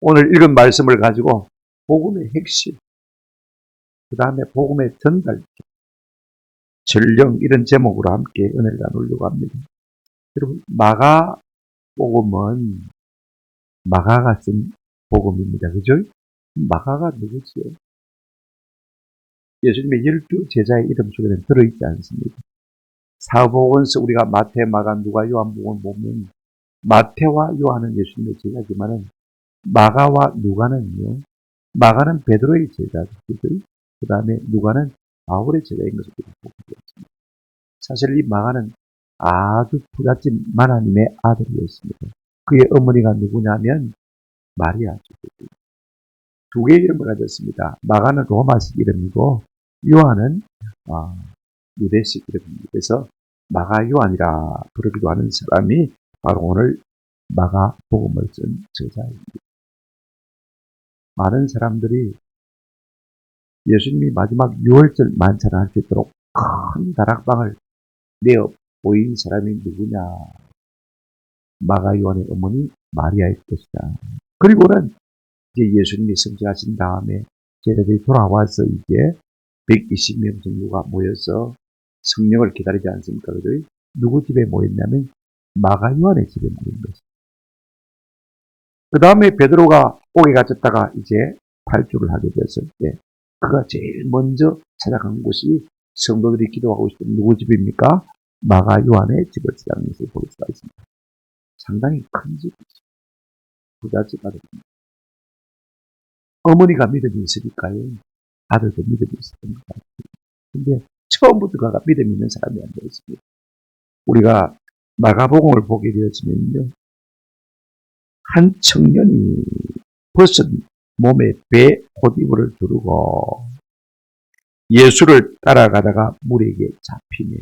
오늘 읽은 말씀을 가지고 복음의 핵심, 그 다음에 복음의 전달, 전령 이런 제목으로 함께 은혜를 나누려고 합니다. 여러분, 마가복음은 마가가 쓴 복음입니다. 그죠? 마가가 누구지요? 예수님의 12 제자의 이름 속에는 들어있지 않습니다. 사복음서 우리가 마태, 마가, 누가, 요한복음을 보면 마태와 요한은 예수님의 제자지만은 마가와 누가는요. 마가는 베드로의 제자죠. 그 다음에 누가는 바울의 제자인 것을 보게 되었습니다. 사실 이 마가는 아주 부잣집 마나님의 아들이었습니다. 그의 어머니가 누구냐면 마리아죠. 두 개의 이름을 가졌습니다. 마가는 로마식 이름이고 요한은 유대식 이름입니다. 그래서 마가 요한이라 부르기도 하는 사람이 바로 오늘 마가복음을 쓴 저자입니다. 많은 사람들이 예수님이 마지막 6월절 만찬을 할 수 있도록 큰 다락방을 내어 보인 사람이 누구냐? 마가 요한의 어머니 마리아의 것이다. 그리고는 이제 예수님이 성취하신 다음에 제자들이 돌아와서 이제 120명 정도가 모여서 성령을 기다리지 않습니까? 누구 집에 모였냐면 마가 요한의 집에 모인 것입니다. 그 다음에 베드로가 옥에 갇혔다가 이제 탈주를 하게 되었을 때 그가 제일 먼저 찾아간 곳이 성도들이 기도하고 있던 누구 집입니까? 마가 요한의 집을 찾아간 것을 볼 수가 있습니다. 상당히 큰 집이죠. 부잣집 아들입니다. 어머니가 믿음이 있으니까요. 아들도 믿음이 있었던 것 같아요. 근데 처음부터 그가 믿음이 있는 사람이 안 되었습니다. 우리가 마가복음을 보게 되었으면요. 한 청년이 벗은 몸에 배 호디부를 두르고 예수를 따라가다가 물에게 잡히네.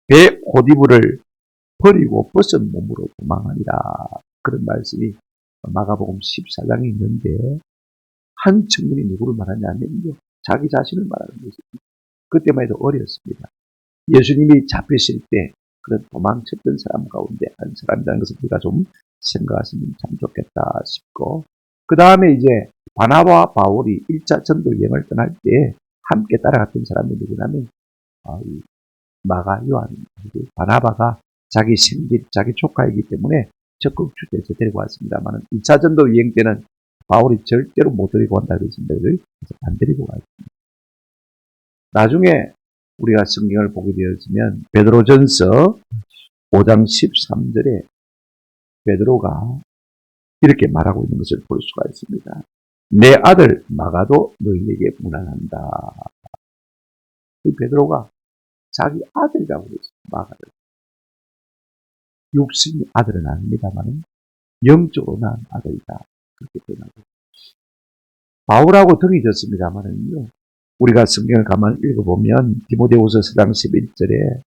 배 호디부를 버리고 벗은 몸으로 도망하니라. 그런 말씀이 마가복음 14장에 있는데 한 청년이 누구를 말하냐면요. 자기 자신을 말하는 것입니다. 그때만 해도 어렸습니다. 예수님이 잡히실 때 그런 도망쳤던 사람 가운데 한 사람이라는 것을 우리가 좀 생각하시면 참 좋겠다 싶고 그 다음에 이제 바나바와 바울이 1차 전도 여행을 떠날 때 함께 따라갔던 사람이 누구냐면 마가 요한입니다. 바나바가 자기 생집, 자기 조카이기 때문에 적극 추대해서 데리고 왔습니다만 2차 전도 여행 때는 바울이 절대로 못 데리고 온다고 했습니다. 그래서 안 데리고 왔습니다. 나중에 우리가 성경을 보게 되었으면 베드로전서 5장 13절에 베드로가 이렇게 말하고 있는 것을 볼 수가 있습니다. 내 아들 마가도 너희에게 문안한다. 이 베드로가 자기 아들이라고 그랬어요. 마가를. 육신의 아들은 아닙니다만 영적으로 낳은 아들이다. 그렇게 표현하고 바울하고 등이 졌습니다만은요. 우리가 성경을 가만히 읽어보면 디모데후서 4장 11절에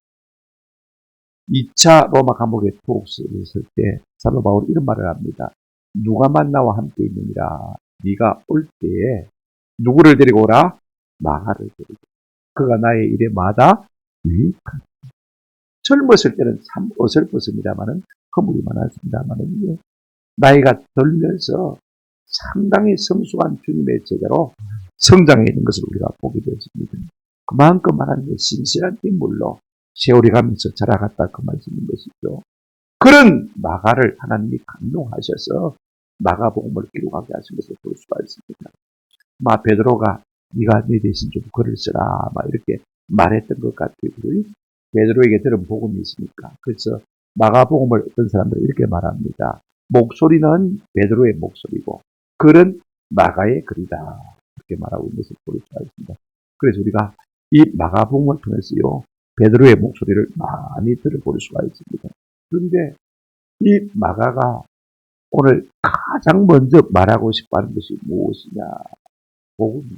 2차 로마 감옥에 투옥되어 있을 때 사도 바울이 이런 말을 합니다. 누가 만나와 함께 있느니라. 네가 올 때에 누구를 데리고 오라? 마가를 데리고. 그가 나의 일에 마다 유익하다. 젊었을 때는 참 어설펐습니다만은 허물이 많았습니다만은요. 나이가 들면서 상당히 성숙한 주님의 제자로 성장해 있는 것을 우리가 보게 되었습니다. 그만큼 하나님의 신실한 인물로 세월이 가면서 자라갔다 그 말씀인 것이죠. 그런 마가를 하나님이 감동하셔서 마가복음을 기록하게 하신 것을 볼 수가 있습니다. 베드로가 네가 네 대신 좀 글을 쓰라 이렇게 말했던 것 같아요. 베드로에게 들은 복음이 있으니까. 그래서 마가복음을 어떤 사람들은 이렇게 말합니다. 목소리는 베드로의 목소리고 글은 마가의 글이다. 이렇게 말하고 있는 것을 볼 수가 있습니다. 그래서 우리가 이 마가복음을 통해서요. 베드로의 목소리를 많이 들어볼 수가 있습니다. 그런데 이 마가가 오늘 가장 먼저 말하고 싶어하는 것이 무엇이냐? 복음.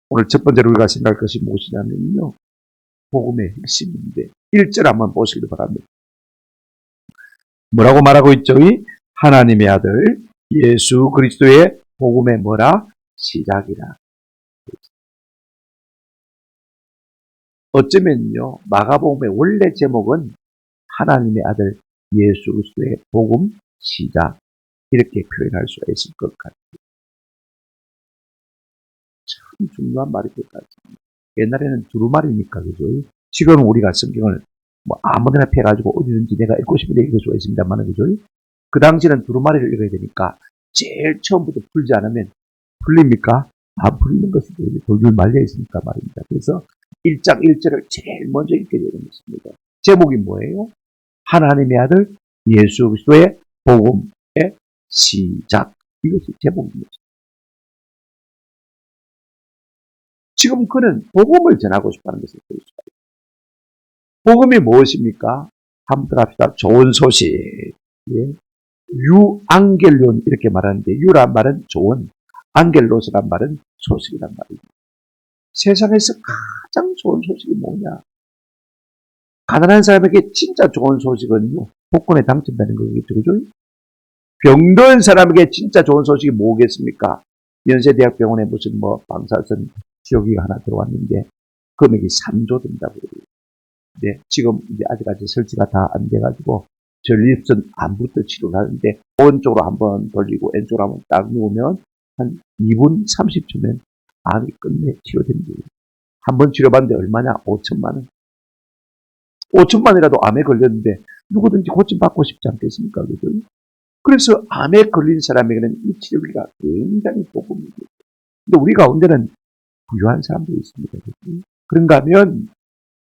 오늘 첫 번째로 우리가 생각할 것이 무엇이냐면요. 복음의 핵심인데 1절 한번 보시기 바랍니다. 뭐라고 말하고 있죠? 하나님의 아들 예수 그리스도의 복음의 뭐라? 시작이라. 어쩌면요. 마가복음의 원래 제목은 하나님의 아들 예수 그리스도의 복음 시작. 이렇게 표현할 수가 있을 것 같아요. 참 중요한 말일 것 같습니다. 옛날에는 두루마리니까, 그죠? 지금 우리가 성경을 뭐 아무데나 펴가지고 어디든지 내가 읽고 싶은데 읽을 수가 있습니다만, 그죠? 그 당시에는 두루마리를 읽어야 되니까 제일 처음부터 풀지 않으면 풀립니까? 안 풀리는 것이 돌돌 말려 있으니까 말입니다. 그래서 1장 1절을 제일 먼저 읽게 되는 것입니다. 제목이 뭐예요? 하나님의 아들 예수 그리스도의 복음의 시작. 이것이 제목입니다. 지금 그는 복음을 전하고 싶다는 것을 보여줍니다. 복음이 무엇입니까? 한번 들어갑시다. 좋은 소식. 예. 유앙겔론 이렇게 말하는데, 유란 말은 좋은, 안겔로스란 말은 소식이란 말입니다. 세상에서 가장 좋은 소식이 뭐냐? 가난한 사람에게 진짜 좋은 소식은요, 복권에 당첨되는 거겠죠, 그죠? 병든 사람에게 진짜 좋은 소식이 뭐겠습니까? 연세대학병원에 무슨 방사선 치료기가 하나 들어왔는데 금액이 3조 든다고 그래요. 근데 지금 이제 아직까지 설치가 다 안 돼가지고 전립선 암부터 치료를 하는데 오른쪽으로 한번 돌리고 왼쪽으로 한번 딱 누우면 한 2분 30초면 암이 끝내 치료됩니다. 한번 치료받는데 얼마냐? 5천만 원. 5천만 원이라도 암에 걸렸는데 누구든지 고침받고 싶지 않겠습니까? 그죠? 그래서 암에 걸린 사람에게는 이 치료기가 굉장히 복음입니다. 근데 우리 가운데는 부유한 사람도 있습니다. 그죠? 그런가 하면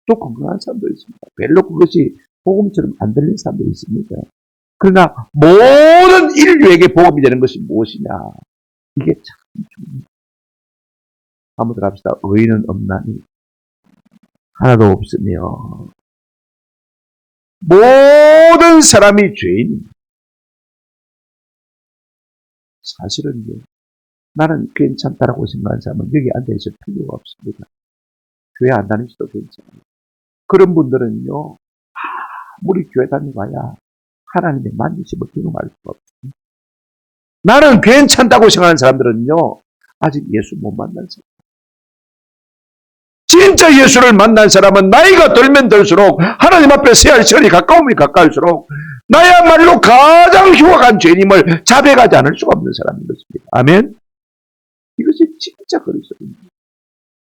또 건강한 사람도 있습니다. 별로 그것이 복음처럼 안 들리는 사람도 있습니다. 그러나 모든 인류에게 복음이 되는 것이 무엇이냐? 이게 참 중요합니다. 한번 들어갑시다. 의인은 없나니 하나도 없으며 모든 사람이 죄인입니다. 사실은요, 나는 괜찮다라고 생각하는 사람은 여기 앉아있을 필요가 없습니다. 교회 안 다니셔도 괜찮아요. 그런 분들은요, 아무리 교회 다니봐야 하나님의 만지심을 경험할 수가 없습니다. 나는 괜찮다고 생각하는 사람들은요, 아직 예수 못 만난 사람. 진짜 예수를 만난 사람은 나이가 들면 들수록 하나님 앞에 서야 할 시간이 가까우면 가까울수록 나야말로 가장 흉악한 죄님을 자백하지 않을 수가 없는 사람인 것입니다. 아멘? 이것이 진짜 그리스도입니다.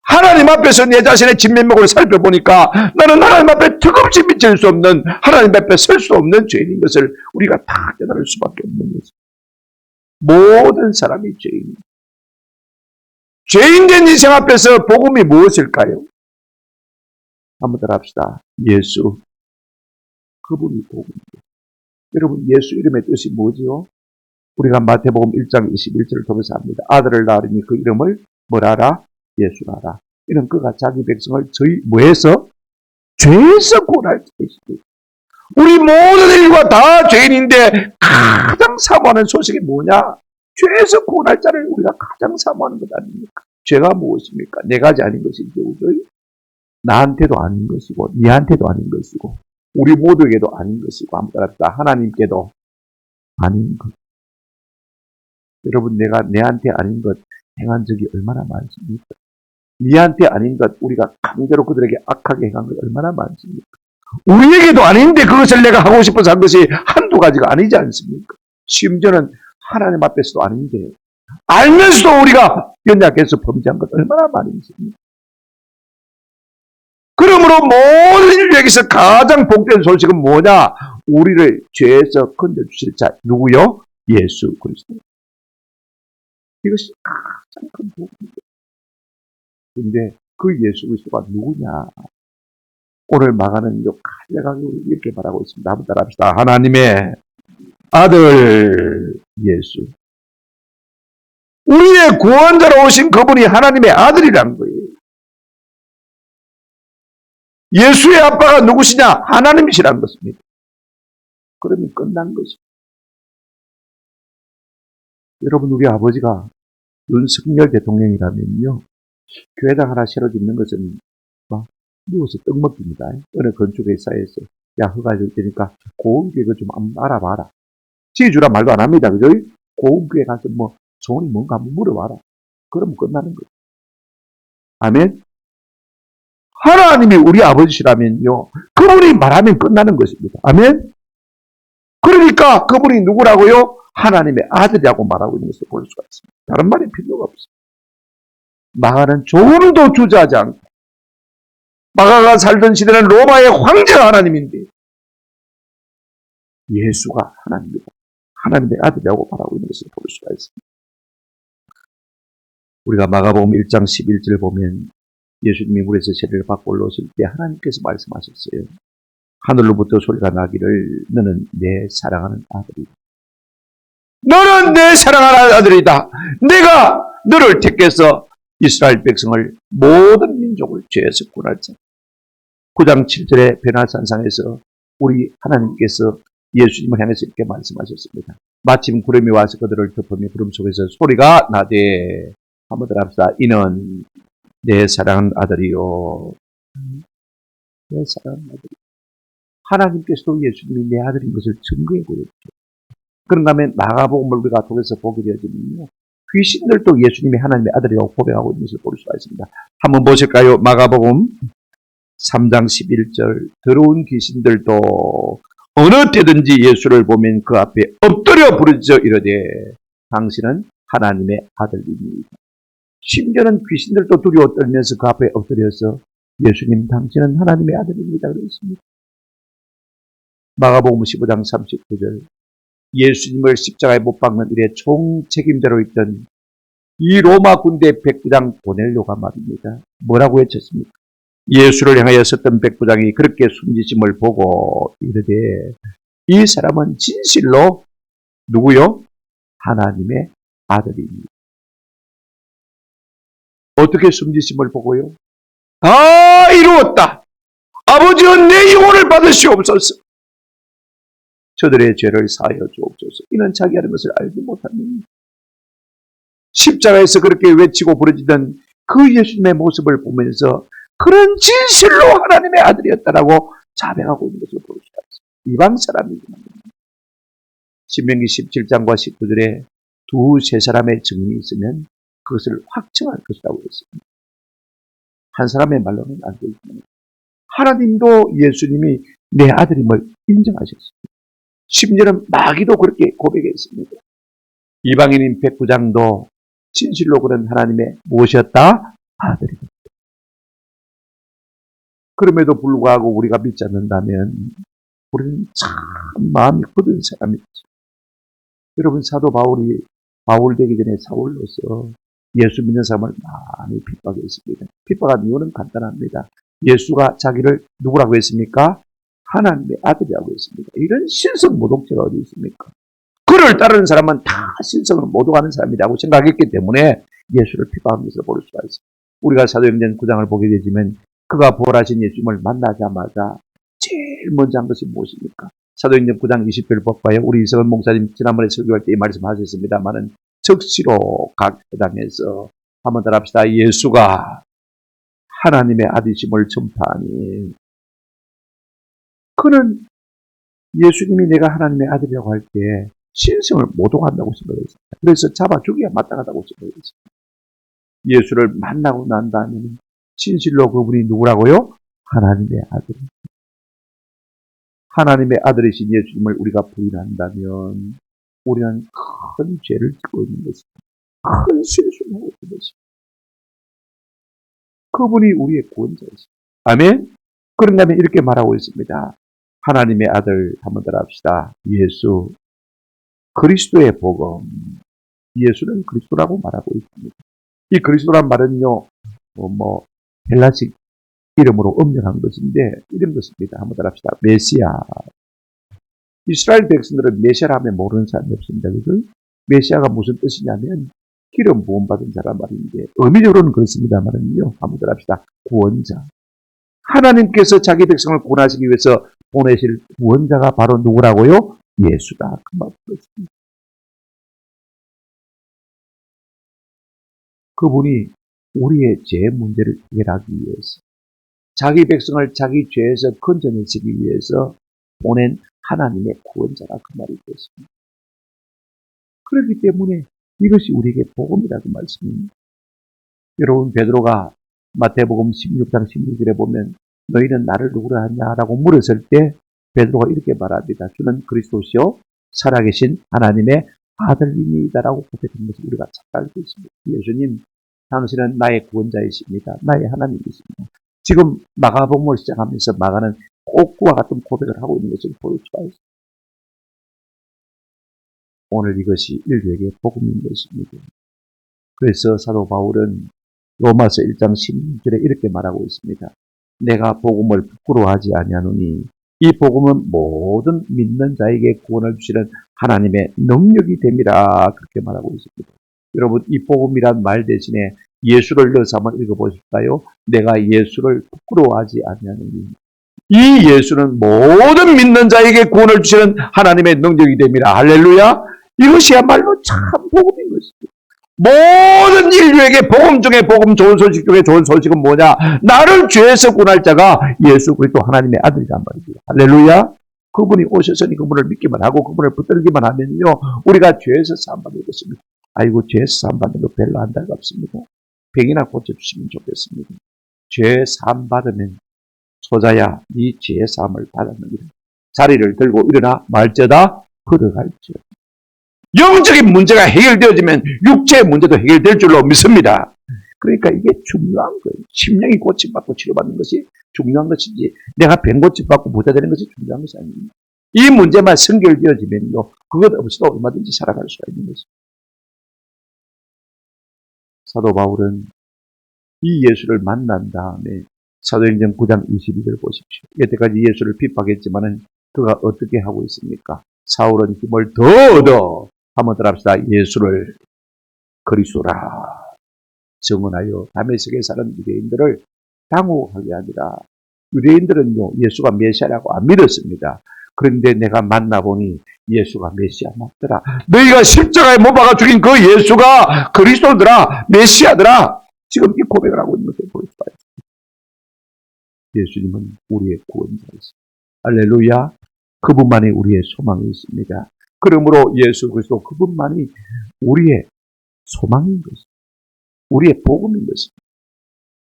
하나님 앞에서 내 자신의 진면목을 살펴보니까 나는 하나님 앞에 턱없이 미칠 수 없는, 하나님 앞에 설 수 없는 죄인인 것을 우리가 다 깨달을 수밖에 없는 것입니다. 모든 사람이 죄인입니다. 죄인된 인생 앞에서 복음이 무엇일까요? 한번 따라 합시다. 예수. 그분이 복음입니다. 여러분, 예수 이름의 뜻이 뭐지요? 우리가 마태복음 1장 21절을 통해서 합니다. 아들을 낳으니 그 이름을 뭐라라? 예수라라. 이는 그가 자기 백성을 저희 뭐해서? 죄에서 구원할 것이다. 우리 모든 인류가 다 죄인인데 가장 사모하는 소식이 뭐냐? 죄에서 구원할 자를 우리가 가장 사모하는 것 아닙니까? 죄가 무엇입니까? 네 가지 아닌 것이죠. 나한테도 아닌 것이고, 니한테도 아닌 것이고, 우리 모두에게도 아닌 것이고, 아무튼 하나님께도 아닌 것. 여러분, 내가 내한테 아닌 것 행한 적이 얼마나 많습니까? 니한테 아닌 것 우리가 강제로 그들에게 악하게 행한 것 얼마나 많습니까? 우리에게도 아닌데 그것을 내가 하고 싶어서 한 것이 한두 가지가 아니지 않습니까? 심지어는 하나님 앞에서도 아닌데 알면서도 우리가 연약해서 범죄한 것 얼마나 많이 있습니까? 그러므로 모든 인류에게서 가장 복된 소식은 뭐냐? 우리를 죄에서 건져주실 자 누구요? 예수 그리스도. 이것이 가장 큰 복입니다. 그런데 그 예수 그리스도가 누구냐? 오늘 마가는 간략하게 이렇게 말하고 있습니다. 한번 따라합시다. 하나님의 아들 예수. 우리의 구원자로 오신 그분이 하나님의 아들이란 거예요. 예수의 아빠가 누구시냐? 하나님이시란 것입니다. 그러면 끝난 것입니다. 여러분, 우리 아버지가 윤석열 대통령이라면요, 교회당 하나 새로 짓는 것은 누워서 떡 먹기입니다. 어느 건축회사에서 야, 허가 줄 테니까 고은교회 좀 알아봐라. 지어주라 말도 안 합니다. 그죠? 고은교회 가서 소원이 뭔가 한번 물어봐라. 그러면 끝나는 거예요. 아멘? 하나님이 우리 아버지시라면요, 그분이 말하면 끝나는 것입니다. 아멘? 그러니까 그분이 누구라고요? 하나님의 아들이라고 말하고 있는 것을 볼 수가 있습니다. 다른 말이 필요가 없습니다. 마가는 조금도 주저하지 않고, 마가가 살던 시대는 로마의 황제가 하나님인데 예수가 하나님이고 하나님의 아들이라고 말하고 있는 것을 볼 수가 있습니다. 우리가 마가복음 1장 11절 보면 예수님이 물에서 세례를 받고 올라오실 때 하나님께서 말씀하셨어요. 하늘로부터 소리가 나기를 너는 내 사랑하는 아들이다. 너는 내 사랑하는 아들이다. 내가 너를 택해서 이스라엘 백성을 모든 민족을 죄에서 구원할 자. 9장 7절의 베나산상에서 우리 하나님께서 예수님을 향해서 이렇게 말씀하셨습니다. 마침 구름이 와서 그들을 덮으며 구름 속에서 소리가 나되 한번 더 합시다. 이는 내 사랑하는 아들이요. 내 사랑하는 아들이. 하나님께서도 예수님이 내 아들인 것을 증거해 보였죠. 그런가 하면 마가복음을 우리가 통해서 보게 되어지면요. 귀신들도 예수님이 하나님의 아들이라고 고백하고 있는 것을 볼 수가 있습니다. 한번 보실까요? 마가복음 3장 11절. 더러운 귀신들도 어느 때든지 예수를 보면 그 앞에 엎드려 부르짖어 이르되 당신은 하나님의 아들입니다. 심지어는 귀신들도 두려워 떨면서 그 앞에 엎드려서 예수님 당신은 하나님의 아들입니다. 그랬습니다. 마가복음 15장 39절. 예수님을 십자가에 못 박는 일에 총책임자로 있던 이 로마 군대 백부장 고넬료가 말입니다. 뭐라고 외쳤습니까? 예수를 향하여 섰던 백부장이 그렇게 숨지심을 보고 이르되 이 사람은 진실로 누구요? 하나님의 아들입니다. 어떻게 숨지심을 보고요? 다 이루었다. 아버지여 내 영혼을 받으시옵소서. 저들의 죄를 사하여 주옵소서. 이는 자기 하는 것을 알지 못합니다. 십자가에서 그렇게 외치고 부르짖던 그 예수님의 모습을 보면서 그런 진실로 하나님의 아들이었다라고 자백하고 있는 것을 볼 수가 있습니다. 이방 사람이지만 신명기 17장과 19절에 두세 사람의 증인이 있으면 그것을 확증할 것이라고 했습니다. 한 사람의 말로는 안 되지만 하나님도 예수님이 내 아들임을 인정하셨습니다. 심지어는 마귀도 그렇게 고백했습니다. 이방인인 백부장도 진실로 그런 하나님의 무엇이었다? 아들입니다. 그럼에도 불구하고 우리가 믿지 않는다면 우리는 참 마음이 굳은 사람이죠. 여러분 사도 바울 되기 전에 사울로서 예수 믿는 사람을 많이 핍박했습니다. 핍박한 이유는 간단합니다. 예수가 자기를 누구라고 했습니까? 하나님의 아들이라고 했습니다. 이런 신성 모독죄가 어디 있습니까? 그를 따르는 사람은 다 신성을 모독하는 사람이라고 생각했기 때문에 예수를 핍박한 것을 볼 수가 있습니다. 우리가 사도행전 9장을 보게 되지만 그가 부활하신 예수님을 만나자마자 제일 먼저 한 것이 무엇입니까? 사도행전 9장 20절을 볼까요? 우리 이성은 목사님 지난번에 설교할 때 이 말씀하셨습니다만은 적시로 각 회당에서 한번 더 합시다. 예수가 하나님의 아들이심을 전파하니 그는 예수님이 내가 하나님의 아들이라고 할 때 신성을 모독한다고 생각했습니다. 그래서 잡아 죽여야 마땅하다고 생각했습니다. 예수를 만나고 난 다음에는 진실로 그분이 누구라고요? 하나님의 아들. 하나님의 아들이신 예수님을 우리가 부인한다면 우리는 큰 죄를 짓고 있는 것입니다. 큰 실수를 하고 있는 것입니다. 그분이 우리의 구원자이십니다. 아멘? 그런다면 이렇게 말하고 있습니다. 하나님의 아들 한번 더 합시다. 예수, 그리스도의 복음. 예수는 그리스도라고 말하고 있습니다. 이 그리스도란 말은요, 헬라식 이름으로 음명한 것인데 이런 것입니다. 한번 더 합시다. 메시아. 이스라엘 백성들은 메시아라 하면 모르는 사람이 없습니다. 그죠? 메시아가 무슨 뜻이냐면 기름 부음 받은 자란 말인데 의미적으로는 그렇습니다만은요. 한번 더 합시다. 구원자. 하나님께서 자기 백성을 구원하시기 위해서 보내실 구원자가 바로 누구라고요? 예수다. 그 말씀입니다. 그분이 우리의 죄 문제를 해결하기 위해서 자기 백성을 자기 죄에서 건져내시기 위해서 보낸 하나님의 구원자라 그 말이 되었습니다. 그렇기 때문에 이것이 우리에게 복음이라는 말씀입니다. 여러분 베드로가 마태복음 16장 16절에 보면 너희는 나를 누구라 하냐라고 물었을 때 베드로가 이렇게 말합니다. 주는 그리스도시요 살아계신 하나님의 아들입니다라고 고백한 것을 우리가 잘 알고 있습니다. 예수님, 당신은 나의 구원자이십니다. 나의 하나님이십니다. 지금 마가복음을 시작하면서 마가는 꼭 그와 같은 고백을 하고 있는 것을 볼 수가 있습니다. 오늘 이것이 인류에게 복음인 것입니다. 그래서 사도 바울은 로마서 1장 16절에 이렇게 말하고 있습니다. 내가 복음을 부끄러워하지 아니하노니 이 복음은 모든 믿는 자에게 구원을 주시는 하나님의 능력이 됨이라 그렇게 말하고 있습니다. 여러분, 이 복음이란 말 대신에 예수를 넣어서 한번 읽어보실까요? 내가 예수를 부끄러워하지 아니하노니 이 예수는 모든 믿는 자에게 구원을 주시는 하나님의 능력이 됨이라. 할렐루야. 이것이야말로 참 복음인 것입니다. 모든 인류에게 복음 중에 복음, 좋은 소식 중에 좋은 소식은 뭐냐? 나를 죄에서 구원할 자가 예수 그리스도 하나님의 아들이란 말입니다. 할렐루야. 그분이 오셔서니 그분을 믿기만 하고 그분을 붙들기만 하면요, 우리가 죄에서 사함받는 것입니다. 아이고, 죄에서 사함받는 거 별로 안 달갑습니다. 병이나 고쳐주시면 좋겠습니다. 죄 사함받으면 소자야, 네 죄 사함을 받았느니라. 자리를 들고 일어나 말쩌다 걸어갈지어. 영적인 문제가 해결되어지면 육체의 문제도 해결될 줄로 믿습니다. 그러니까 이게 중요한 거예요. 심령이 고침받고 치료받는 것이 중요한 것이지 내가 병 고침받고 부자 되는 것이 중요한 것이 아닙니다. 이 문제만 선결되어지면요, 그것 없이도 얼마든지 살아갈 수가 있는 것입니다. 사도 바울은 이 예수를 만난 다음에 사도행전 9장 22절 보십시오. 여태까지 예수를 핍박했지만은 그가 어떻게 하고 있습니까? 사울은 힘을 더 얻어 한번 따라합시다. 예수를 그리스도라 증언하여 다메섹에 사는 유대인들을 당혹하게 하니라. 유대인들은요, 예수가 메시아라고 안 믿었습니다. 그런데 내가 만나보니 예수가 메시아 맞더라. 너희가 십자가에 못 박아 죽인 그 예수가 그리스도더라, 메시아더라. 지금 이 고백을 하고 있는 것을 볼 수가 있습니다. 예수님은 우리의 구원자이십니다. 할렐루야. 그분만이 우리의 소망이 있습니다. 그러므로 예수 그리스도 그분만이 우리의 소망인 것입니다. 우리의 복음인 것입니다.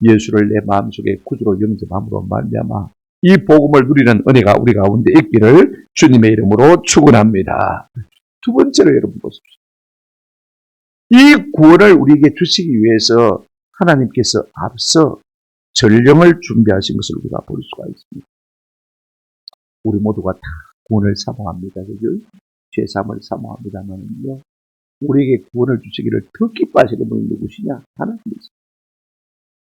예수를 내 마음속에 구주로 영접함으로 말미암아 이 복음을 누리는 은혜가 우리 가운데 있기를 주님의 이름으로 축원합니다. 두 번째로 여러분 보십시오. 이 구원을 우리에게 주시기 위해서 하나님께서 앞서 전령을 준비하신 것을 우리가 볼 수가 있습니다. 우리 모두가 다 구원을 사모합니다. 그죠? 죄사함을 사모합니다만요, 우리에게 구원을 주시기를 더 기뻐하시는 분이 누구시냐? 하나님이십니다.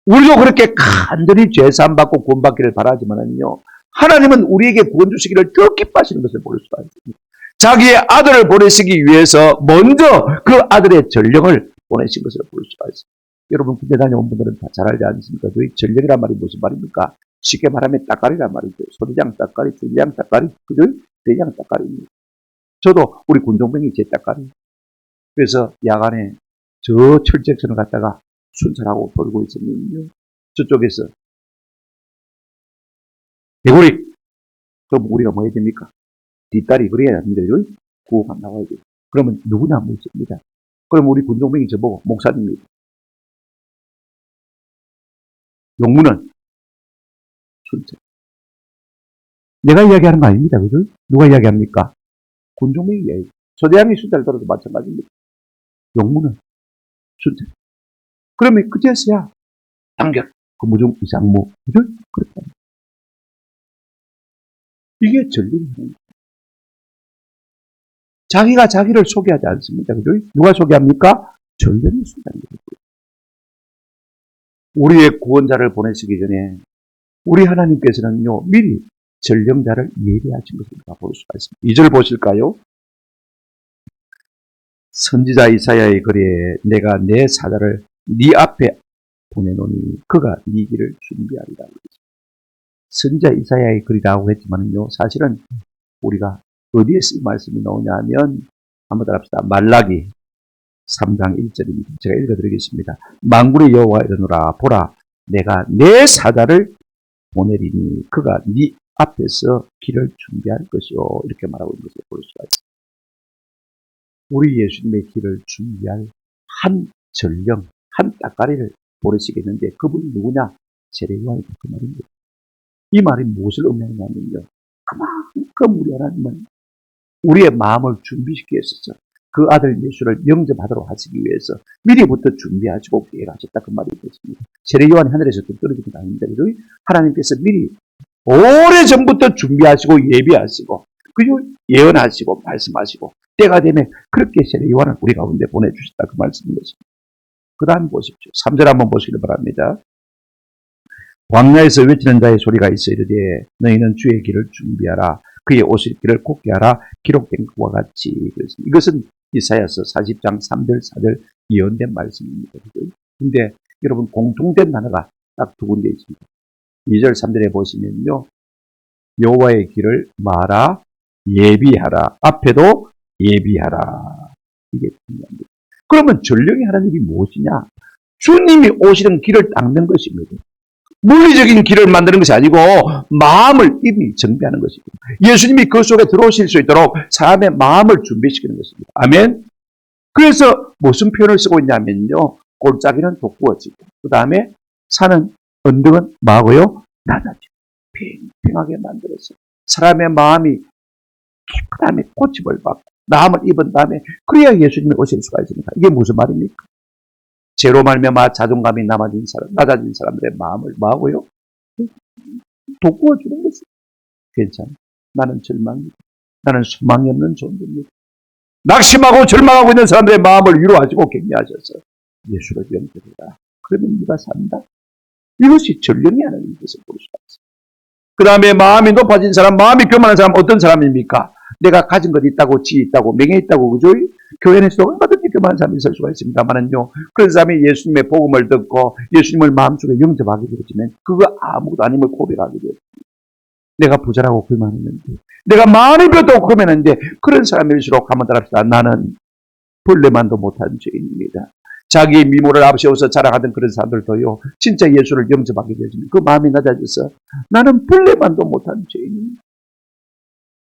우리도 그렇게 간절히 죄사함 받고 구원받기를 바라지만은요, 하나님은 우리에게 구원 주시기를 더 기뻐하시는 것을 볼 수가 있습니다. 자기의 아들을 보내시기 위해서 먼저 그 아들의 전령을 보내신 것을 볼 수가 있습니다. 여러분, 군대 다녀온 분들은 다 잘 알지 않습니까? 그 전령이란 말이 무슨 말입니까? 쉽게 말하면 따까리란 말이죠. 소대장 따까리, 중대장 따까리, 대장 따까리입니다. 저도 우리 군종병이 제 따까리. 그래서 야간에 저 철책선을 갖다가 순찰하고 돌고 있었는데요, 저쪽에서 대구리, 그럼 우리가 뭐 해야 됩니까? 뒷다리 그래야 합니다. 구호가 나와야 돼요. 그러면 누구나 묻습니다. 그럼 우리 군종병이 저보고 목사님입니다. 용무는 순찰. 내가 이야기하는 거 아닙니다. 그죠? 누가 이야기합니까? 군종병이 이야기. 소대장이 순찰을 들어도 마찬가지입니다. 용무는 순찰. 그러면 그제서야 단결, 근무중 이상무, 그죠? 그렇다. 이게 전륜입니다. 자기가 자기를 소개하지 않습니다. 그죠? 누가 소개합니까? 전륜이 소개합니다. 우리의 구원자를 보내시기 전에 우리 하나님께서는요, 미리 전령자를 예비하신 것을 볼 수가 있습니다. 2절 보실까요? 선지자 이사야의 글에 내가 내 사자를 네 앞에 보내노니 그가 네 길을 준비하리라. 선지자 이사야의 글이라고 했지만요, 사실은 우리가 어디에서 이 말씀이 나오냐 하면 한번 따라합시다. 말라기 3장 1절입니다. 제가 읽어드리겠습니다. 만군의 여호와 이르노라, 보라 내가 내 사자를 보내리니 그가 네 앞에서 길을 준비할 것이요, 이렇게 말하고 있는 것을 볼 수가 있습니다. 우리 예수님의 길을 준비할 한 전령, 한 따까리를 보내시겠는데 그분이 누구냐? 세례요한이 그 말입니다. 이 말이 무엇을 의미하냐면요, 그만큼 우리 하나님은 우리의 마음을 준비시키기 위해서 그 아들 예수를 영접하도록 하시기 위해서 미리부터 준비하시고 계획하셨다 그 말이 되십니다. 세례 요한이 하늘에서 떨어진 건 아닌데 하나님께서 미리 오래전부터 준비하시고 예비하시고 그리고 예언하시고 말씀하시고 때가 되면 그렇게 세례 요한을 우리 가운데 보내주셨다 그 말씀인 것입니다. 그 다음 보십시오. 3절 한번 보시기 바랍니다. 광야에서 외치는 자의 소리가 있어 이르되 너희는 주의 길을 준비하라. 그의 오실 길을 곱게 하라. 기록된 것과 같이. 이것은 이사야서 40장 3절 4절 예언된 말씀입니다. 근데 여러분 공통된 단어가 딱 두 군데 있습니다. 2절 3절에 보시면요. 여호와의 길을 마라 예비하라. 앞에도 예비하라. 이게 중요합니다. 그러면 전령이 하는 일이 무엇이냐? 주님이 오시는 길을 닦는 것입니다. 물리적인 길을 만드는 것이 아니고 마음을 이미 정비하는 것입니다. 예수님이 그 속에 들어오실 수 있도록 사람의 마음을 준비시키는 것입니다. 아멘. 그래서 무슨 표현을 쓰고 있냐면요. 골짜기는 돋구어지고 그 다음에 산은 언덕은 뭐하고요? 낮아지고 팽팽하게 만들어서 사람의 마음이 그 다음에 고침을 받고 마음을 입은 다음에 그래야 예수님이 오실 수가 있습니다. 이게 무슨 말입니까? 죄로 말미암아 자존감이 낮아진 사람들의 마음을 뭐하고요? 돋구어 주는 것입니다. 괜찮아. 나는 절망이다. 나는 소망이 없는 존재입니다. 낙심하고 절망하고 있는 사람들의 마음을 위로하시고 격려하셔서 예수를 영접해라. 그러면 네가 산다. 이것이 전령이 하는 것을 볼 수가 있습니다. 그 다음에 마음이 높아진 사람, 마음이 교만한 사람 어떤 사람입니까? 내가 가진 것 있다고, 지 있다고, 명예 있다고, 그죠? 교회에서도 얼마든지 교만한 사람이 있을 수가 있습니다만은요, 그런 사람이 예수님의 복음을 듣고 예수님을 마음속에 영접하게 되어지면 그거 아무것도 아님을 고백하게 되어집니다. 내가 부자라고 교만했는데, 내가 마음이 별도 교만했는데, 그런 사람일수록 한번 따라합시다. 나는 벌레만도 못한 죄인입니다. 자기의 미모를 앞세워서 자랑하던 그런 사람들도요, 진짜 예수를 영접하게 되어지면 그 마음이 낮아져서 나는 벌레만도 못한 죄인입니다.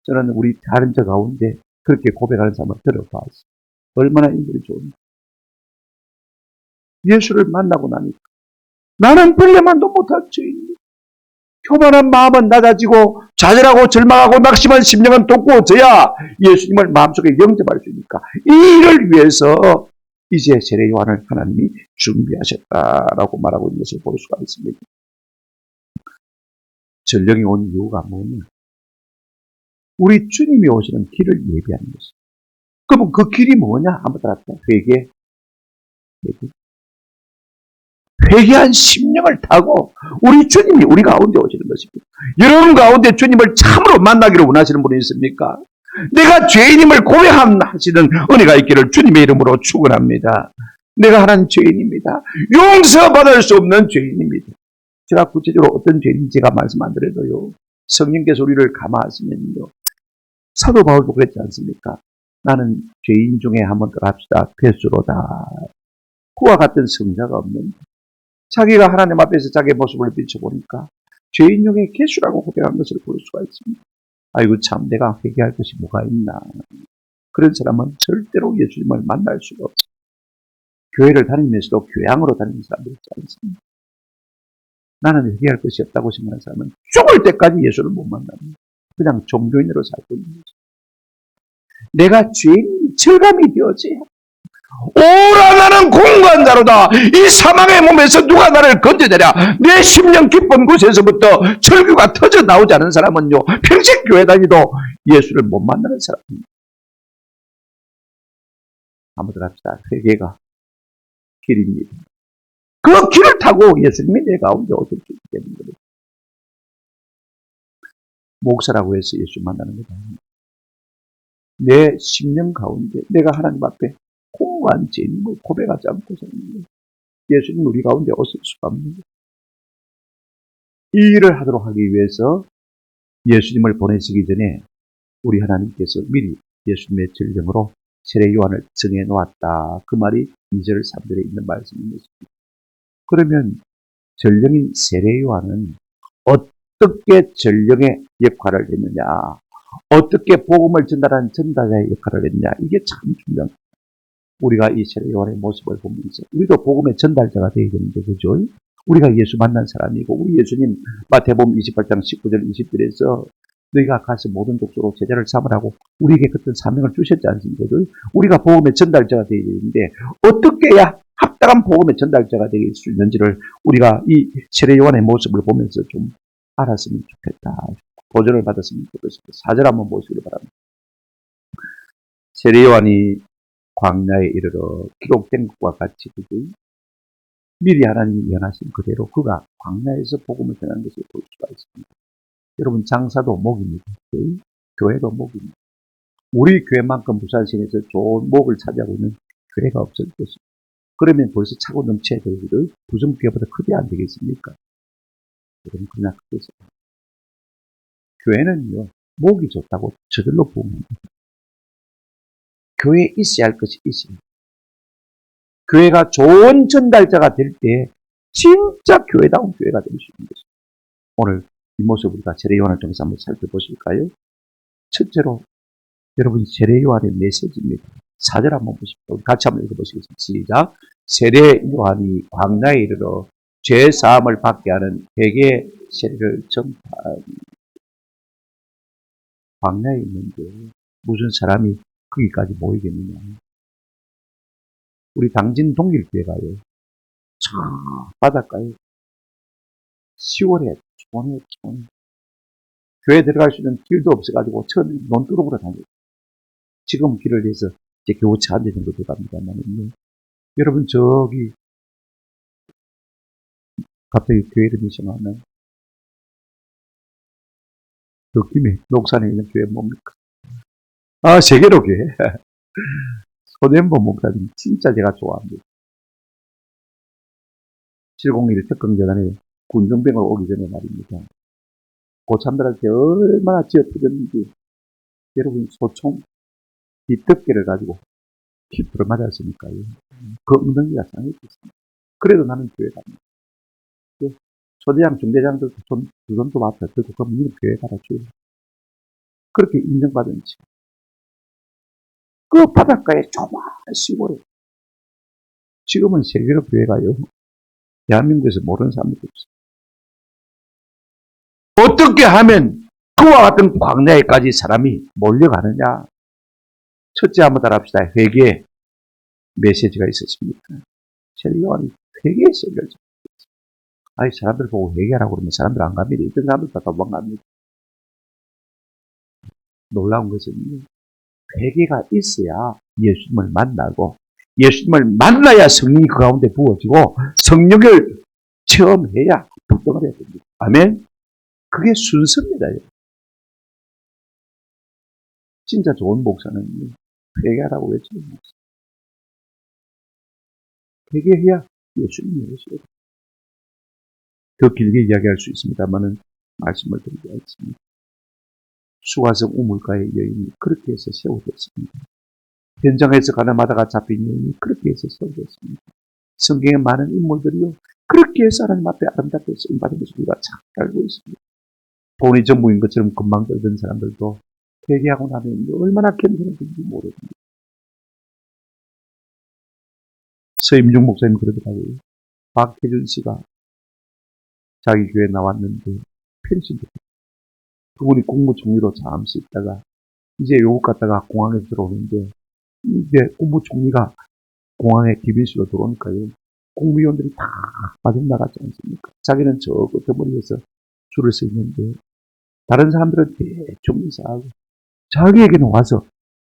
저는 우리 다른 저 가운데 그렇게 고백하는 사람을 들어봤어요. 얼마나 인물이 좋은지. 예수를 만나고 나니까 나는 벌레만도 못한 죄인입니다. 교만한 마음은 낮아지고 좌절하고 절망하고 낙심한 심령은 돋구어져야 예수님을 마음속에 영접할 수 있으니까 이 일을 위해서 이제 세례 요한을 하나님이 준비하셨다라고 말하고 있는 것을 볼 수가 있습니다. 전령이 온 이유가 뭐냐? 우리 주님이 오시는 길을 예비하는 것입니다. 그럼 그 길이 뭐냐? 한번 따라합시다. 회개. 회개한 심령을 타고 우리 주님이 우리 가운데 오시는 것입니다. 여러분 가운데 주님을 참으로 만나기를 원하시는 분이 있습니까? 내가 죄인임을 고백하시는 은혜가 있기를 주님의 이름으로 축원합니다. 내가 하나님 죄인입니다. 용서받을 수 없는 죄인입니다. 제가 구체적으로 어떤 죄인인지 제가 말씀 안 드려도요. 성령께서 우리를 감화하시면요. 사도 바울도 그랬지 않습니까? 나는 죄인 중에 한번 더 합시다. 괴수로다. 그와 같은 성자가 없는 자기가 하나님 앞에서 자기의 모습을 비춰보니까 죄인 중에 괴수라고 고백한 것을 볼 수가 있습니다. 아이고 참 내가 회개할 것이 뭐가 있나. 그런 사람은 절대로 예수님을 만날 수가 없습니다. 교회를 다니면서도 교양으로 다니는 사람들이 있지 않습니다. 나는 회개할 것이 없다고 생각하는 사람은 죽을 때까지 예수를 못 만납니다. 그냥 종교인으로 살고 있는 거죠. 내가 죄인 절감이 되어져야 오라 나는 공관자로다. 이 사망의 몸에서 누가 나를 건져내랴. 내 심령 깊은 곳에서부터 철교가 터져 나오지 않은 사람은요. 평생 교회 다니도 예수를 못 만나는 사람입니다. 한번 더 합시다. 회개가 길입니다. 그 길을 타고 예수님이 내 가운데 오실 수 있게 되는 거예요. 목사라고 해서 예수 만나는 것이 아닙니다. 내 심령 가운데 내가 하나님 앞에 공고한 죄인임을 고백하지 않고서는 예수님 우리 가운데 오실 수가 없는 거예요. 이 일을 하도록 하기 위해서 예수님을 보내시기 전에 우리 하나님께서 미리 예수님의 전령으로 세례 요한을 정해 놓았다. 그 말이 2절 3절에 있는 말씀입니다. 그러면 전령인 세례 요한은 어떻게 전령의 역할을 했느냐, 어떻게 복음을 전달하는 전달자의 역할을 했느냐, 이게 참 중요합니다. 우리가 이 세례 요한의 모습을 보면서 우리도 복음의 전달자가 되어야 되는데, 그죠? 우리가 예수 만난 사람이고, 우리 예수님 마태복음 28장 19절 20절에서 너희가 가서 모든 족속으로 제자를 삼으라고 우리에게 그런 사명을 주셨지 않습니까? 우리가 복음의 전달자가 되어야 되는데 어떻게 해야 합당한 복음의 전달자가 될 수 있는지를 우리가 이 세례 요한의 모습을 보면서 좀 알았으면 좋겠다. 도전을 받았으면 좋겠습니다. 4절 한번 보시기 바랍니다. 세례 요한이 광야에 이르러 기록된 것과 같이 그들 미리 하나님이 예언하신 그대로 그가 광야에서 복음을 전하는 것을 볼 수가 있습니다. 여러분 장사도 목입니다. 교회도 목입니다. 우리 교회만큼 부산시에서 좋은 목을 차지하고 있는 교회가 없을 것입니다. 그러면 벌써 차고 넘쳐야 될 일을 부정교회보다 크게 안 되겠습니까? 여러분 그러나 그래서 교회는요 목이 좋다고 저절로 부흥합니다. 교회에 있어야 할 것이 있습니다. 교회가 좋은 전달자가 될 때 진짜 교회다운 교회가 될 수 있는 것입니다. 오늘 이 모습 우리가 세례 요한을 통해서 한번 살펴보실까요? 첫째로 여러분 세례 요한의 메시지입니다. 4절 한번 보십시오. 우리 같이 한번 읽어보시겠습니다. 시작. 세례 요한이 광야에 이르러 죄 사함을 받게 하는 회개 세례를 전파하니. 광야에 있는데 무슨 사람이 거기까지 모이겠느냐. 우리 당진 동길교회가요. 저 바닷가에 10월에 초원에 교회 들어갈 수 있는 길도 없어가지고 처음에 논두렁으로 다녔어요. 지금 길을 내서 이제 겨우 차 한 대 정도 들어갑니다만 여러분 저기 갑자기 교회 이름이 생각나면 그 김에 녹산에 있는 교회 뭡니까? 아 세계로 교회. 손현보 목사님 진짜 제가 좋아합니다. 701 특강재단에 군정병을 오기 전에 말입니다. 고참들한테 얼마나 지어 터졌는지 여러분 소총 비특기를 가지고 힙으로 맞았으니까요. 그 엉덩이가 상했습니다. 그래도 나는 교회 갑니다. 초대장, 중대장들도 두 손도 맞춰 들고 그럼 니는 교회 가라 줘요. 그렇게 인정받은 지금. 그 바닷가에 조그만 시골에 지금은 세계로 교회가요. 대한민국에서 모르는 사람들이 없어요. 어떻게 하면 그와 같은 광야에까지 사람이 몰려가느냐. 첫째 한번 따라합시다. 회개 메시지가 있었습니다. 세례 요한이 회개 메시지를 아니 사람들 보고 회개하라고 그러면 사람들 안 갑니다. 이런 사람들 다 도망갑니다. 놀라운 것은 회개가 있어야 예수님을 만나고 예수님을 만나야 성령이 그 가운데 부어지고 성령을 체험해야 불덩을 해야 됩니다. 아멘? 그게 순서입니다. 진짜 좋은 목사는 회개하라고 외치는 목사. 회개해야 예수님이 오시거든요. 더 길게 이야기할 수 있습니다만은 말씀을 드리지 않습니다. 수가성 우물가의 여인이 그렇게 해서 세워졌습니다. 현장에서 가늠하다가 잡힌 여인이 그렇게 해서 세워졌습니다. 성경에 많은 인물들이요 그렇게 해서 하나님 앞에 아름답게 쓰임받은 것을 우리가 잘 알고 있습니다. 돈이 전부인 것처럼 금방 떨던 사람들도 회개하고 나면 얼마나 견디는지 모릅니다. 서임중 목사님 그러더라고요. 박혜준 씨가 자기 교회에 나왔는데 편신도 그분이 국무총리로 잠시 있다가 이제 외국 갔다가 공항에 들어오는데 이제 국무총리가 공항에 기빈실로 들어오니까요. 국무위원들이 다 빠져나갔지 않습니까? 자기는 저 끝머리에서 줄을 서 있는데 다른 사람들은 대충 인사하고 자기에게는 와서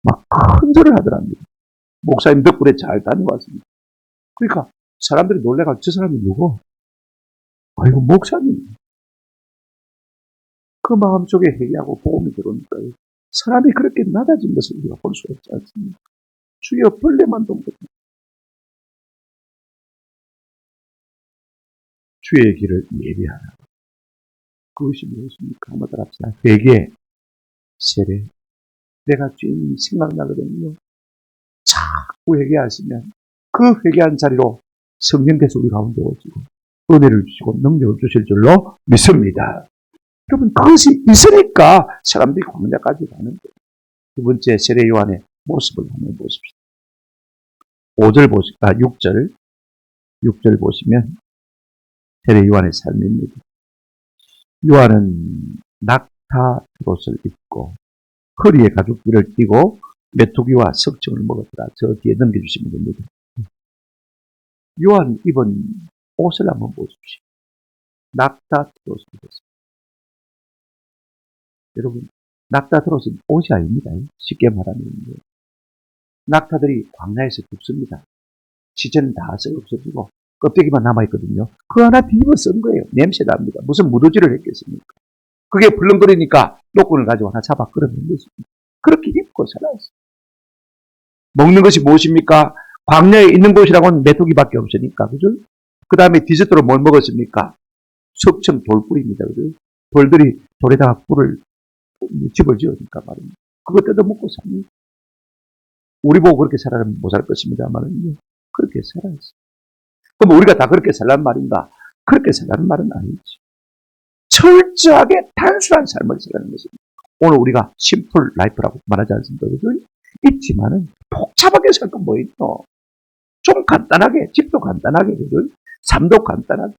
막 큰 소리를 하더랍니다. 목사님 덕분에 잘 다녀왔습니다. 그러니까 사람들이 놀래가 저 사람이 누구? 아이고 목사님. 그 마음속에 회개하고 복음이 들어오니까요. 사람이 그렇게 낮아진 것을 우리가 볼 수가 있지 않습니까? 주여 벌레만 동동. 주의 길을 예비하라. 그것이 무엇입니까? 한번 따라합시다. 회개, 세례. 내가 주님이 생각나거든요. 자꾸 회개하시면 그 회개한 자리로 성령께서 우리 가운데 오시고 은혜를 주시고 능력을 주실 줄로 믿습니다. 여러분 그것이 있으니까 사람들이 광야까지 가는 거예요. 두 번째 세례 요한의 모습을 한번 보십시오. 5절 보실까? 6절 보시면 세례 요한의 삶입니다. 요한은 낙타 낙타 트롯을 입고 허리에 가죽띠를 띠고 메뚜기와 석청을 먹었더라. 저 뒤에 넘겨주시면 됩니다. 요한 입은 옷을 한번 보십시오. 낙타 트롯을 입었습니다. 여러분, 낙타 트롯은 옷이 아닙니다. 쉽게 말하면 낙타들이 광야에서 죽습니다. 시체는 다 썩어 없어지고 껍데기만 남아있거든요. 그 하나 뒤집어 쓴 거예요. 냄새 납니다. 무슨 무도질을 했겠습니까? 그게 불렁거리니까 노끈을 가지고 하나 잡아 끌어낸 것입니다. 그렇게 입고 살아있어요. 먹는 것이 무엇입니까? 광야에 있는 곳이라고는 메뚜기밖에 없으니까, 그죠? 그 다음에 디저트로 뭘 먹었습니까? 석청 돌뿌리입니다. 그죠? 돌들이 돌에다가 꿀을 집을 지으니까 말입니다. 그거 뜯어먹고 삽니다. 우리 보고 그렇게 살아라면 못 살 것입니다만은요. 그렇게 살아있어요. 그럼 우리가 다 그렇게 살란 말인가? 그렇게 살라는 말은 아니지. 철저하게 단순한 삶을 살라는 것입니다. 오늘 우리가 심플 라이프라고 말하지 않습니까? 있지만은 복잡하게 살 건 뭐 있노? 좀 간단하게, 집도 간단하게, 그죠? 삶도 간단하게.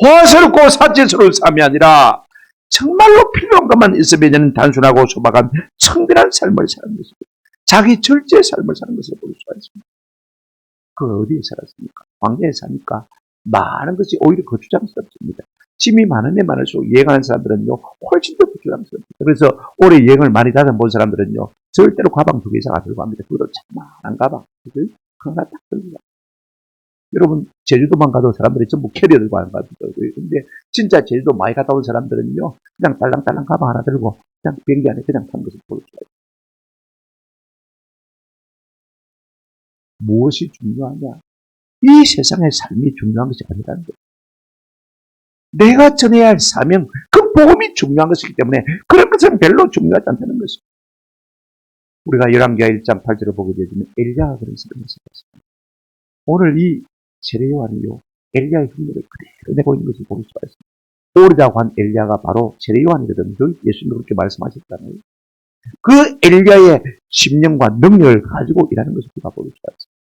호화스럽고 사치스러운 삶이 아니라 정말로 필요한 것만 있으면 되는 단순하고 소박한 청결한 삶을 사는 것입니다. 자기 절제의 삶을 사는 것을 볼 수가 있습니다. 그 어디에 살았습니까? 광야에 사니까 많은 것이 오히려 거추장스럽습니다. 짐이 많은 애 많을수록 여행하는 사람들은요, 훨씬 더 거추장스럽습니다. 그래서 올해 여행을 많이 다녀본 사람들은요, 절대로 가방 2개 이상 안 들고 갑니다. 그것도 참 많은 가방. 그거 하나 딱 들고 갑니다. 여러분, 제주도만 가도 사람들이 전부 캐리어 들고 가는 겁니다. 근데 진짜 제주도 많이 갔다 온 사람들은요, 그냥 딸랑딸랑 가방 하나 들고 그냥 비행기 안에 그냥 탄 것을 볼 수가 있어요. 무엇이 중요하냐? 이 세상의 삶이 중요한 것이 아니라는 거예요. 내가 전해야 할 사명, 그 복음이 중요한 것이기 때문에 그런 것은 별로 중요하지 않다는 것이죠. 우리가 열왕기하 1장 8절을 보게 되면 엘리야가 그런 삶을 살았습니다. 오늘 이 세례요한이요, 엘리야의 흉내를 그대로 내고 있는 것을 볼 수가 있습니다. 오리라고 한 엘리야가 바로 세례요한이거든요. 예수님도 그렇게 말씀하셨잖아요. 그 엘리야의 심령과 능력을 가지고 일하는 것을 우리가 볼 수가 있습니다.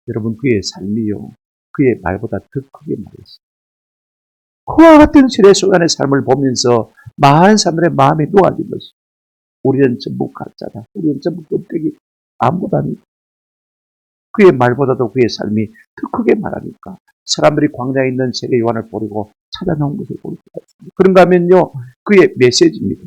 여러분, 그의 삶이요, 그의 말보다 더 크게 말했습니다. 그와 같은 세례요한의 삶을 보면서 많은 사람들의 마음이 녹아진 것입니다. 우리는 전부 가짜다. 우리는 전부 껍데기 아무것도 아니다. 그의 말보다도 그의 삶이 더 크게 말하니까 사람들이 광야에 있는 세례요한을 버리고 찾아나온 것을 볼 수가 있습니다. 그런가 하면요, 그의 메시지입니다.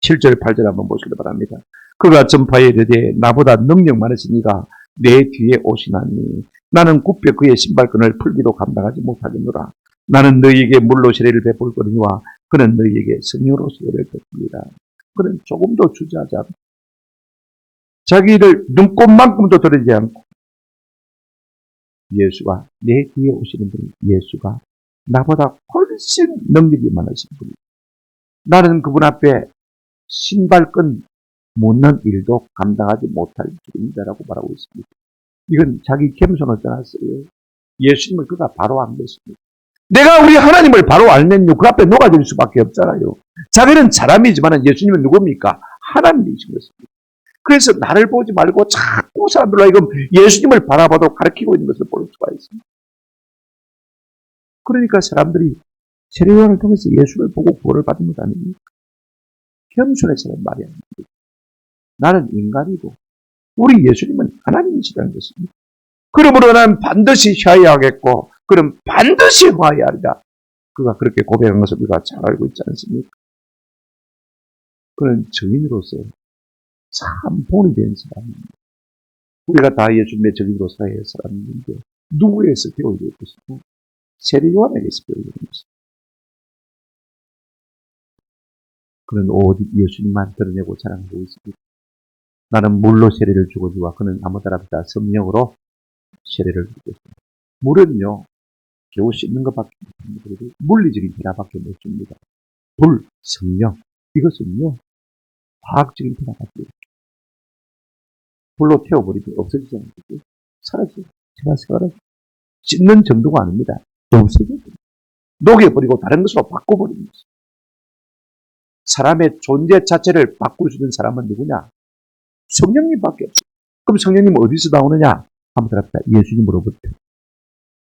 7절, 8절 한번 보시기 바랍니다. 그가 전파에 이르되 나보다 능력 많으시니가 내 뒤에 오시나니 나는 굽혀 그의 신발끈을 풀기도 감당하지 못하겠노라. 나는 너희에게 물로 세례를 베풀 거니와 그는 너희에게 성령으로 세례를 베풉니다. 그는 조금도 주저하지 않고 자기를 눈꼽만큼도 들이지 않고 예수가 내 뒤에 오시는 분이 예수가 나보다 훨씬 능력이 많으신 분이다. 나는 그분 앞에 신발끈 묻는 일도 감당하지 못할 줄입니다라고 말하고 있습니다. 이건 자기 겸손을 떠났어요. 예수님을 그가 바로 안 됐습니다. 내가 우리 하나님을 바로 알면요, 그 앞에 녹아질 수밖에 없잖아요. 자기는 사람이지만 예수님은 누굽니까? 하나님이신 것입니다. 그래서 나를 보지 말고 자꾸 사람들로 하여금 예수님을 바라봐도 가르치고 있는 것을 볼 수가 있습니다. 그러니까 사람들이 세례요한을 통해서 예수를 보고 구원을 받은 것 아닙니까? 겸손해서는 말이 안 됩니다. 나는 인간이고 우리 예수님은 하나님이시라는 것입니다. 그러므로 나는 반드시 샤이하겠고 그럼 반드시 화해하리라. 그가 그렇게 고백한 것을 우리가 잘 알고 있지 않습니까? 그는 증인으로서 참 본이 된 사람입니다. 우리가 다 예수님의 증인으로 살아야 할 사람인데 누구에서 배우게 될 것이고 세례요한에게서 배우게 될 것입니다. 그는 오직 예수님만 드러내고 자랑하고 있습니다. 나는 물로 세례를 주거니와 그는 아무 사람보다 성령으로 세례를 주고 있습니다. 물은요, 겨우 씻는 것밖에 못합니다. 물리적인 변화밖에 못 줍니다. 불, 성령, 이것은요, 화학적인 변화밖에 없습니다. 불로 태워버리면 없어지지 않고 사라져요. 제가 사라져요. 씻는 정도가 아닙니다. 없어져요. 녹여버리고 다른 것으로 바꿔버립니다. 사람의 존재 자체를 바꿀 수 있는 사람은 누구냐? 성령님밖에 없어요. 그럼 성령님은 어디서 나오느냐? 한번 들어봅시다. 예수님으로부터.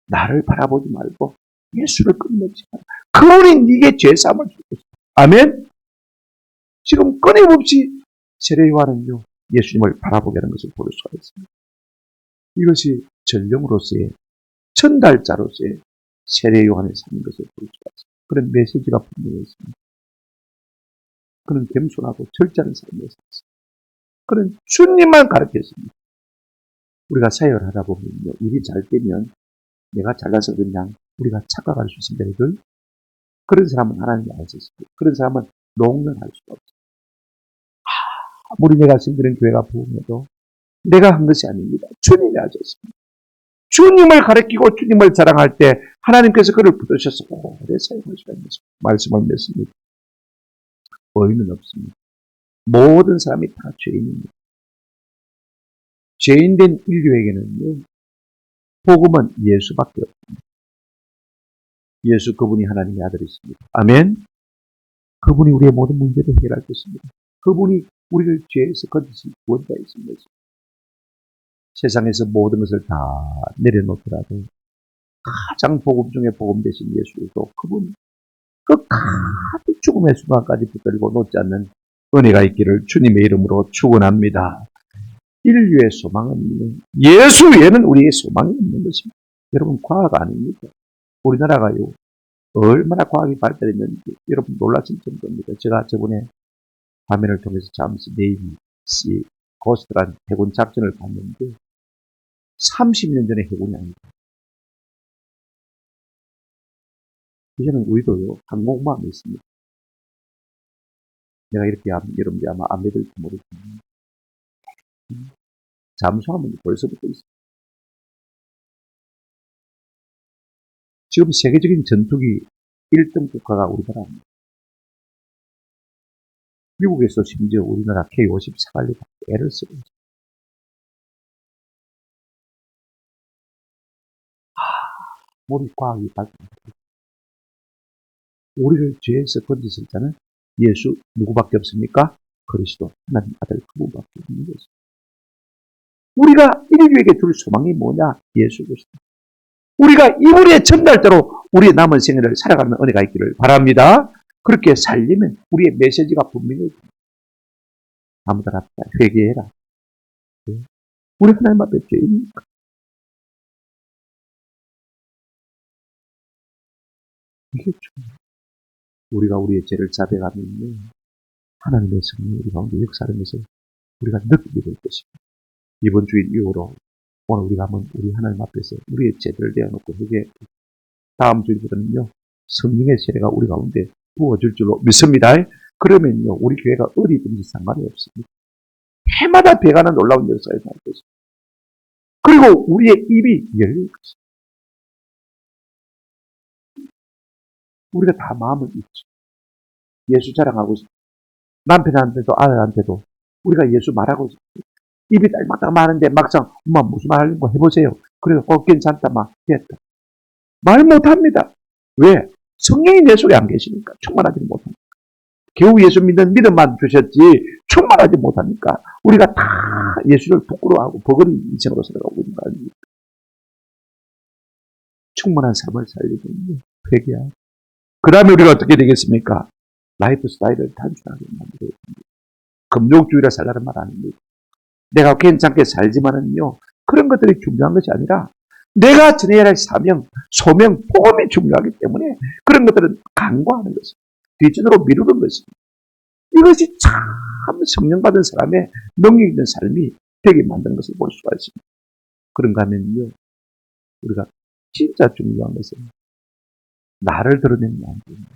나를 바라보지 말고 예수를 끊임없이 그분이 네게 죄사함을 주셨어요. 아멘. 지금 끊임없이 세례 요한은요 예수님을 바라보게 하는 것을 볼 수가 있습니다. 이것이 전령으로서의 전달자로서의 세례 요한의 삶인 것을 볼 수가 있습니다. 그런 메시지가 분명했습니다. 그는 겸손하고 절제하는 삶이었습니다. 그는 주님만 가르쳤습니다. 우리가 사역을 하다 보면요 일이 잘 되면 내가 잘나서 그냥 우리가 착각할 수 있습니다. 그런 사람은 하나님이 안 쓰십니다. 그런 사람은 농면할 수가 없어요. 아무리 내가 섬기는 교회가 부흥해도 내가 한 것이 아닙니다. 주님이 하셨습니다. 주님을 가르치고 주님을 자랑할 때 하나님께서 그를 부르셔서 오래 사용할 수가 있는 말씀을 맺습니다. 의미는 없습니다. 모든 사람이 다 죄인입니다. 죄인된 인류에게는요 복음은 예수밖에 없습니다. 예수 그분이 하나님의 아들이십니다. 아멘. 그분이 우리의 모든 문제를 해결할 것입니다. 그분이 우리를 죄에서 건지실 구원자이십니다. 세상에서 모든 것을 다 내려놓더라도 가장 복음 중에 복음 되신 예수도 그분 끝까지 죽음의 순간까지 붙들고 놓지 않는 은혜가 있기를 주님의 이름으로 축원합니다. 인류의 소망은 예수 외에는 우리의 소망이 없는 것입니다. 여러분 과학 아닙니까? 우리나라가요 얼마나 과학이 발달했는지 여러분 놀라실 정도입니다. 제가 저번에 화면을 통해서 잠시 네이비 씨 고스트란 해군 작전을 봤는데 30년 전에 해군이 아니다. 이제는 우리도요 항공모함이 있습니다. 내가 이렇게 하면 여러분들이 아마 안 믿을지 모르겠지만 잠수함은 벌써부터 있습니다. 지금 세계적인 전투기 1등 국가가 우리나라입니다. 미국에서 심지어 우리나라 K-54관리가 애를 쓰고 있습니다. 우리 과학이 발달합니다. 우리를 죄에서 건지실 자는 예수 누구밖에 없습니까? 그리스도 하나님 아들 그분밖에 없는 것입니다. 우리가 인류에게 줄 소망이 뭐냐? 예수 그리스도. 우리가 이분의 전달대로 우리의 남은 생애를 살아가는 은혜가 있기를 바랍니다. 그렇게 살리면 우리의 메시지가 분명해집니다. 아무데나 회개해라. 우리 하나님 앞에 죄입니까? 이게 중요해요. 우리가 우리의 죄를 자백하면요 하나님의 성령이 우리 가운데 역사하는 것을 우리가 느끼게 될 것입니다. 이번 주일 이후로 오늘 우리가 한번 우리 하나님 앞에서 우리의 죄들을 내어놓고 회개 다음 주일부터는요 성령의 세례가 우리 가운데 부어질 줄로 믿습니다. 그러면요 우리 교회가 어디든지 상관이 없습니다. 해마다 배가는 놀라운 역사에 날 것입니다. 그리고 우리의 입이 열릴 것입니다. 우리가 다 마음은 있죠. 예수 자랑하고 싶습니다. 남편한테도 아들한테도 우리가 예수 말하고 싶습니다. 입이 딸마다 많은데 막상 엄마 무슨 말 하려고 해보세요. 그래서 괜찮다 막 됐다. 말 못합니다. 왜? 성령이 내 속에 안 계시니까 충만하지 못합니다. 겨우 예수 믿는 믿음만 주셨지 충만하지 못하니까 우리가 다 예수를 부끄러워하고 버거리 인생으로 살아가고 있는 거 아닙니까? 충만한 삶을 살리면 회개하고 그 다음에 우리가 어떻게 되겠습니까? 라이프 스타일을 단순하게 만들어야 됩니다. 금욕주의라 살라는 말 아닙니다. 내가 괜찮게 살지만은요 그런 것들이 중요한 것이 아니라 내가 전해야 할 사명, 소명, 복음이 중요하기 때문에 그런 것들은 간과하는 것입니다. 뒷전으로 미루는 것입니다. 이것이 참 성령 받은 사람의 능력 있는 삶이 되게 만드는 것을 볼 수가 있습니다. 그런가 하면요 우리가 진짜 중요한 것은 나를 드러내면 안 됩니다.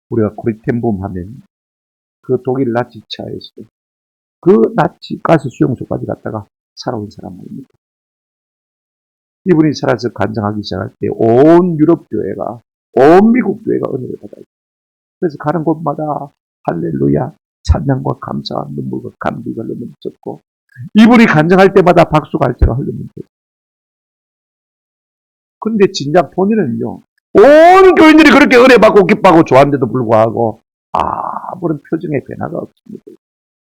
우리가 코리텐범 하면 그 독일 나치차에서 그 나치 가스 수용소까지 갔다가 살아온 사람 아닙니까? 이분이 살아서 간증하기 시작할 때 온 유럽 교회가, 온 미국 교회가 은혜를 받아요. 그래서 가는 곳마다 할렐루야, 찬양과 감사와 눈물과 감기가 넘쳤고 이분이 간증할 때마다 박수가 할때로 흘러넘쳤어요. 그런데 진작 본인은요, 온 교인들이 그렇게 은혜 받고 기뻐하고 좋아하는데도 불구하고 아무런 표정의 변화가 없습니다.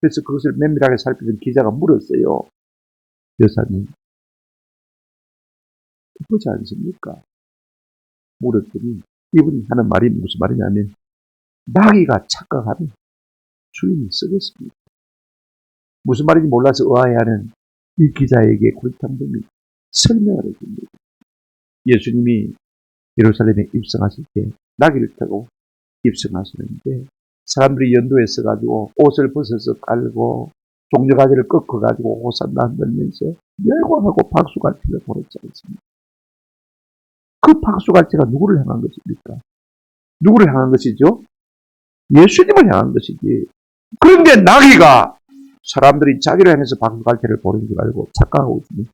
그래서 그것을 면밀하게 살피던 기자가 물었어요. 여사님, 기쁘지 않습니까? 물었더니 이분이 하는 말이 무슨 말이냐면 나귀가 착각하면 주인이 쓰겠습니다. 무슨 말인지 몰라서 의아해하는 이 기자에게 구리탐정이 설명을 해줍니다. 예수님이 예루살렘에 입성하실 때 나귀를 타고 입성하시는데 사람들이 연도에 서가지고 옷을 벗어서 깔고 종려가지를 꺾어가지고 호산나 흔들면서 열광하고 박수갈채를 보냈지 않습니까? 그 박수갈채가 누구를 향한 것입니까? 누구를 향한 것이죠? 예수님을 향한 것이지. 그런데 나귀가 사람들이 자기를 향해서 박수갈채를 보낸 줄 알고 착각하고 있으면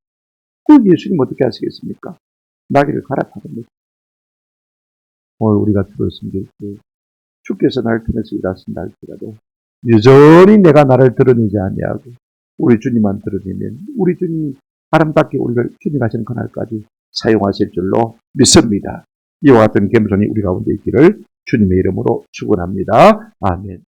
그 예수님 어떻게 하시겠습니까? 나귀를 갈아타는 거죠. 오늘 우리가 들었으면 주께서 나를 통해서 일하신다 할지라도 여전히 내가 나를 드러내지 아니하고 우리 주님만 드러내면 우리 주님이 아름답게 우리를 주님 하시는 그날까지 사용하실 줄로 믿습니다. 이와 같은 겸손이 우리 가운데 있기를 주님의 이름으로 축원합니다. 아멘.